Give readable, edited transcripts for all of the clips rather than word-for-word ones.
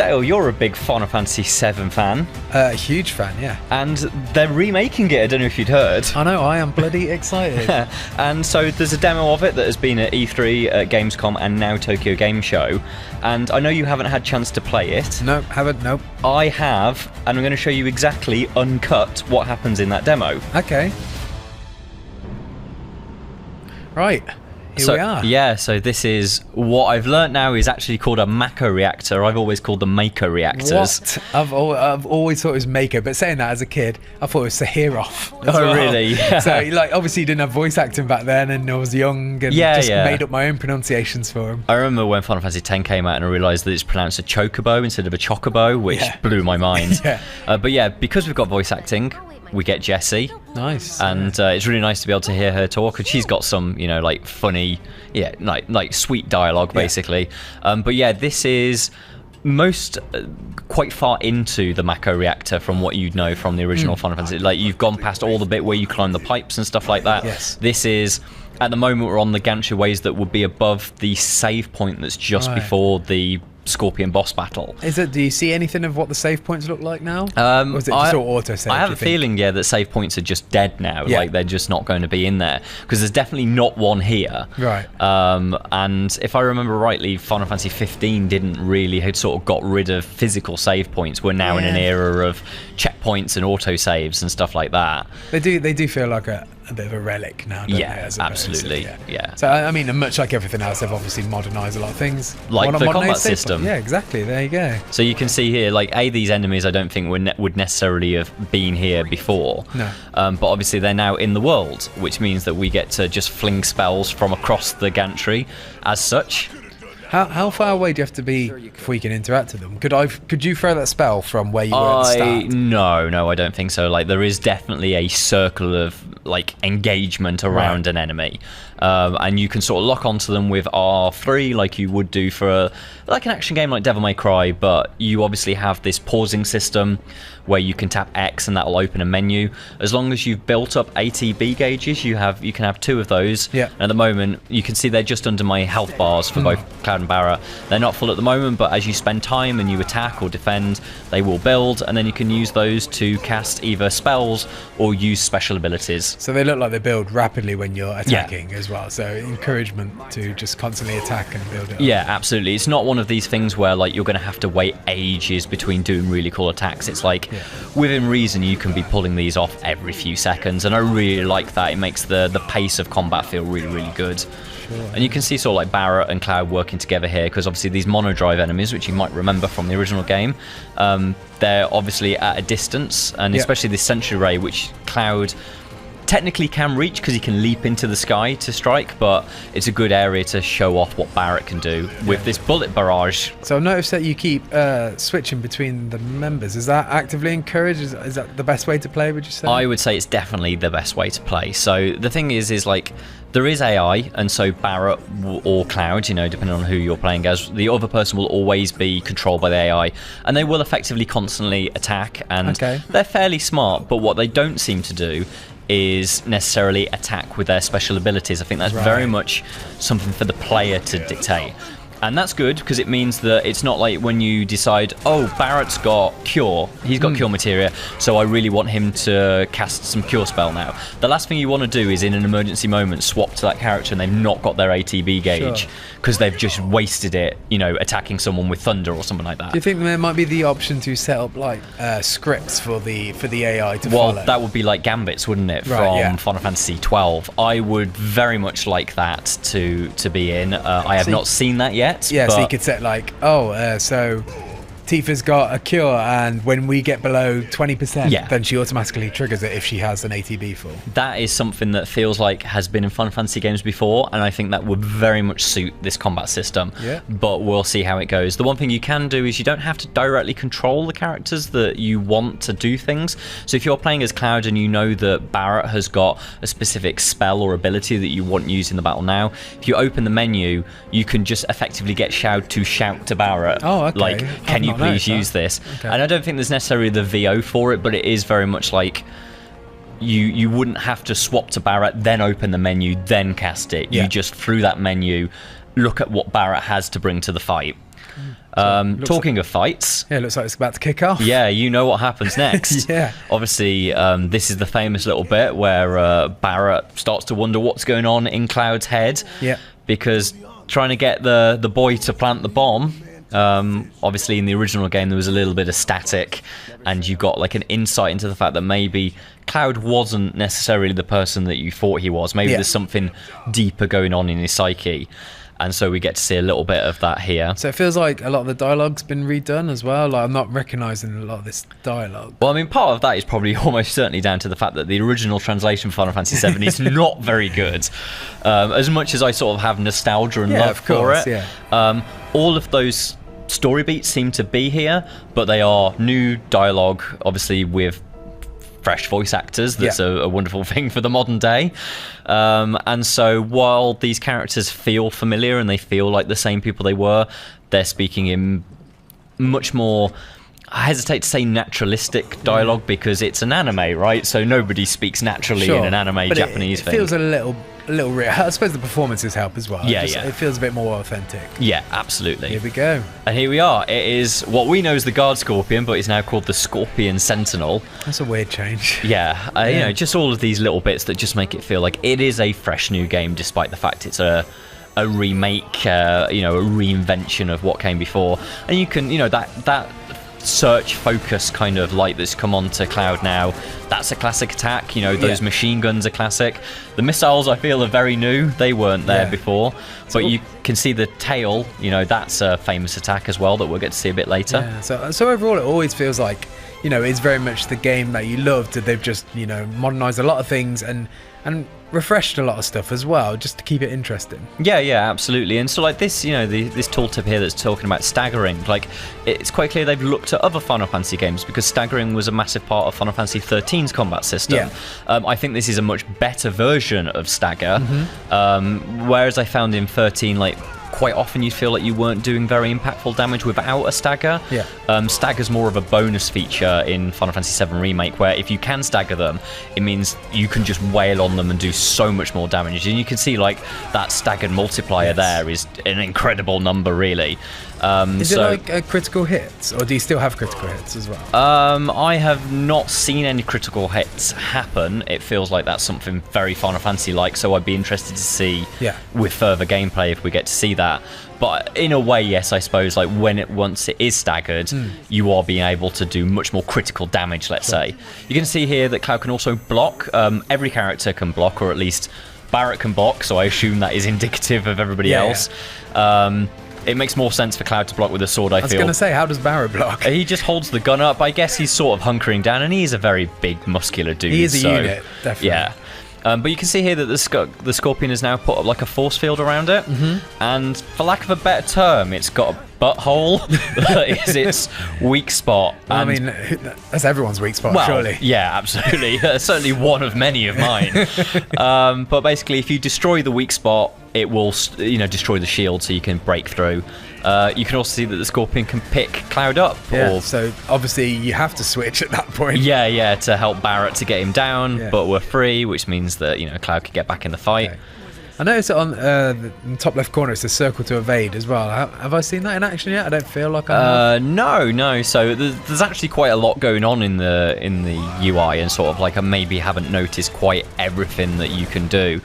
Dale, you're a big Final Fantasy VII fan. Huge fan, yeah. And they're remaking it, I don't know if you'd heard. I know, I am bloody excited. And so there's a demo of it that has been at E3, at Gamescom, and now Tokyo Game Show. And I know you haven't had a chance to play it. No, haven't, nope. I have, and I'm going to show you exactly, uncut, what happens in that demo. Okay. Right. Here we are. Yeah, so this is what I've learnt now is actually called a Mako reactor. I've always called them Mako reactors. What? I've always thought it was Mako, but saying that as a kid, I thought it was Sahirov. Really? So, like, obviously you didn't have voice acting back then, and I was young and made up my own pronunciations for him. I remember when Final Fantasy X came out and I realised that it's pronounced a chocobo instead of a chocobo, which blew my mind. But yeah, because we've got voice acting, we get Jessie. Nice. And it's really nice to be able to hear her talk, and she's got some, you know, like funny, like sweet dialogue, basically. But yeah, this is quite far into the Mako reactor from what you'd know from the original Final Fantasy. Like, you've gone past all the bit where you climb the pipes and stuff like that. Yes. This is, at the moment, we're on the gantry ways that would be above the save point that's just before the Scorpion boss battle. Do you see anything of what the save points look like now? Or is it just all auto save? I have a feeling, that save points are just dead now. Like, they're just not going to be in there, because there's definitely not one here. Right. And if I remember rightly, Final Fantasy 15 didn't really had sort of got rid of physical save points. We're now in an era of checkpoints and auto saves and stuff like that. They do feel like a bit of a relic now, don't they, as absolutely. Yeah. So, I mean, much like everything else, they've obviously modernised a lot of things. Like the combat system. Yeah, exactly. There you go. So you can see here, like, these enemies I don't think would necessarily have been here before. No. But obviously they're now in the world, which means that we get to just fling spells from across the gantry as such. How far away do you have to be before you can interact with them? Could you throw that spell from where you were at the start? No, I don't think so. Like, there is definitely a circle of like engagement around an enemy, and you can sort of lock onto them with R3 like you would do for like an action game like Devil May Cry, but you obviously have this pausing system where you can tap X and that'll open a menu. As long as you've built up ATB gauges, you can have 2 of those. Yeah. And at the moment, you can see they're just under my health bars for both Cloud and Barra. They're not full at the moment, but as you spend time and you attack or defend, they will build, and then you can use those to cast either spells or use special abilities. So they look like they build rapidly when you're attacking as well. So encouragement to just constantly attack and build it up. Yeah, absolutely. It's not one of these things where like you're going to have to wait ages between doing really cool attacks. It's like within reason you can be pulling these off every few seconds, and I really like that. It makes the pace of combat feel really, really good. Sure. And you can see sort of like Barrett and Cloud working together here, because obviously these monodrive enemies, which you might remember from the original game, they're obviously at a distance, and especially this Sentry Ray, which Cloud technically can reach because he can leap into the sky to strike, but it's a good area to show off what Barrett can do with this bullet barrage. So I've noticed that you keep switching between the members. Is that actively encouraged? Is that the best way to play, would you say? I would say it's definitely the best way to play. So the thing is like, there is AI, and so Barrett or Cloud, you know, depending on who you're playing as, the other person will always be controlled by the AI, and they will effectively constantly attack, and they're fairly smart, but what they don't seem to do is necessarily attack with their special abilities. I think that's very much something for the player to dictate. And that's good, because it means that it's not like when you decide, oh, Barrett's got Cure, he's got Cure materia, so I really want him to cast some Cure spell now. The last thing you want to do is, in an emergency moment, swap to that character and they've not got their ATB gauge, because they've just wasted it, you know, attacking someone with Thunder or something like that. Do you think there might be the option to set up like scripts for the AI to follow? Well, that would be like Gambits, wouldn't it, from Final Fantasy 12? I would very much like that to be in. I have not seen that yet. Yeah, so you could set like, so Tifa's got a Cure, and when we get below 20%, then she automatically triggers it if she has an ATB full. That is something that feels like has been in Final Fantasy games before, and I think that would very much suit this combat system. Yeah. But we'll see how it goes. The one thing you can do is you don't have to directly control the characters that you want to do things. So if you're playing as Cloud and you know that Barrett has got a specific spell or ability that you want used in the battle now, if you open the menu, you can just effectively get Shroud to shout to Barrett, like, can you please use this? And I don't think there's necessarily the VO for it, but it is very much like you wouldn't have to swap to Barrett, then open the menu, then cast it. You just, through that menu, look at what Barrett has to bring to the fight. Talking of fights, yeah, it looks like it's about to kick off. Yeah, you know what happens next. Yeah, obviously, this is the famous little bit where Barrett starts to wonder what's going on in Cloud's head. Yeah, because trying to get the boy to plant the bomb. Obviously, in the original game, there was a little bit of static, and you got like an insight into the fact that maybe Cloud wasn't necessarily the person that you thought he was. Maybe there's something deeper going on in his psyche. And so we get to see a little bit of that here. So it feels like a lot of the dialogue's been redone as well. Like, I'm not recognising a lot of this dialogue. Well, I mean, part of that is probably almost certainly down to the fact that the original translation for Final Fantasy VII is not very good. As much as I sort of have nostalgia and love for it, all of those story beats seem to be here, but they are new dialogue, obviously with fresh voice actors. That's a wonderful thing for the modern day. And so while these characters feel familiar and they feel like the same people they were, they're speaking in much more, I hesitate to say naturalistic dialogue because it's an anime, right? So nobody speaks naturally in an anime but Japanese it thing. Feels a little real. I suppose the performances help as well. It feels a bit more authentic. Yeah, absolutely. Here we go. And here we are. It is what we know as the Guard Scorpion, but it's now called the Scorpion Sentinel. That's a weird change. Yeah, you know, just all of these little bits that just make it feel like it is a fresh new game, despite the fact it's a remake, a reinvention of what came before. And you can, that search focus kind of light that's come on to Cloud now, that's a classic attack. Those machine guns are classic. The missiles, I feel, are very new. They weren't there before. But you can see the tail, that's a famous attack as well that we'll get to see a bit later. Yeah, so overall, it always feels like, it's very much the game that you loved. They've just, modernized a lot of things and refreshed a lot of stuff as well, just to keep it interesting. Yeah, absolutely. And so like this, this tooltip here that's talking about staggering, like it's quite clear they've looked at other Final Fantasy games because staggering was a massive part of Final Fantasy XIII's combat system. I think this is a much better version of stagger, whereas I found in 13, like, quite often you feel like you weren't doing very impactful damage without a stagger. Stagger's more of a bonus feature in Final Fantasy VII Remake, where if you can stagger them, it means you can just wail on them and do so much more damage. And you can see like that staggered multiplier there is an incredible number, really. Is it like critical hits, or do you still have critical hits as well? I have not seen any critical hits happen. It feels like that's something very Final Fantasy-like, so I'd be interested to see with further gameplay if we get to see that. But in a way, yes, I suppose, like once it is staggered, you are being able to do much more critical damage, let's say. You can see here that Cloud can also block. Every character can block, or at least Barrett can block, so I assume that is indicative of everybody else. It makes more sense for Cloud to block with a sword, I feel. I was going to say, how does Barrett block? He just holds the gun up. I guess he's sort of hunkering down, and he's a very big, muscular dude. He is a unit, definitely. Yeah. But you can see here that the Scorpion has now put up like a force field around it, and for lack of a better term, it's got a butthole that is its weak spot. Well, I mean, that's everyone's weak spot, surely. Yeah, absolutely. Certainly one of many of mine. But basically, if you destroy the weak spot, it will, destroy the shield, so you can break through. You can also see that the Scorpion can pick Cloud up. So obviously you have to switch at that point. Yeah, to help Barrett to get him down, but we're free, which means that, Cloud can get back in the fight. Okay. I noticed that on the top left corner, it's a circle to evade as well. Have I seen that in action yet? I don't feel like I have. No. So there's actually quite a lot going on in the UI, and sort of like I maybe haven't noticed quite everything that you can do.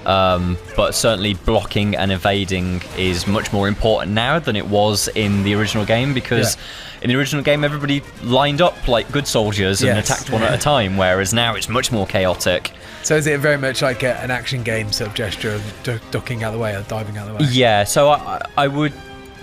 But certainly blocking and evading is much more important now than it was in the original game, because in the original game everybody lined up like good soldiers and attacked one at a time, whereas now it's much more chaotic. So is it very much like an action game sort of gesture of ducking out of the way or diving out of the way? Yeah, so I would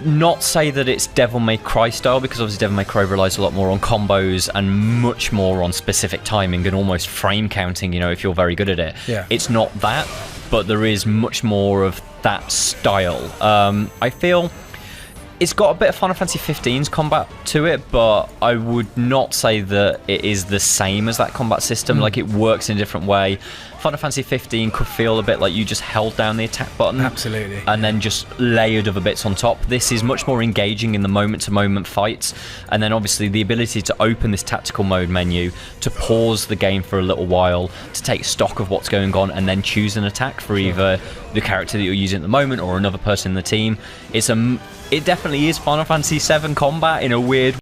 not say that it's Devil May Cry style, because obviously Devil May Cry relies a lot more on combos and much more on specific timing and almost frame counting, if you're very good at it. It's not that, but there is much more of that style. I feel it's got a bit of Final Fantasy XV's combat to it, but I would not say that it is the same as that combat system. Like, it works in a different way. Final Fantasy 15 could feel a bit like you just held down the attack button. Absolutely. And then just layered other bits on top. This is much more engaging in the moment-to-moment fights. And then obviously the ability to open this tactical mode menu, to pause the game for a little while, to take stock of what's going on, and then choose an attack for either the character that you're using at the moment or another person in the team. It definitely definitely is Final Fantasy VII combat in a weird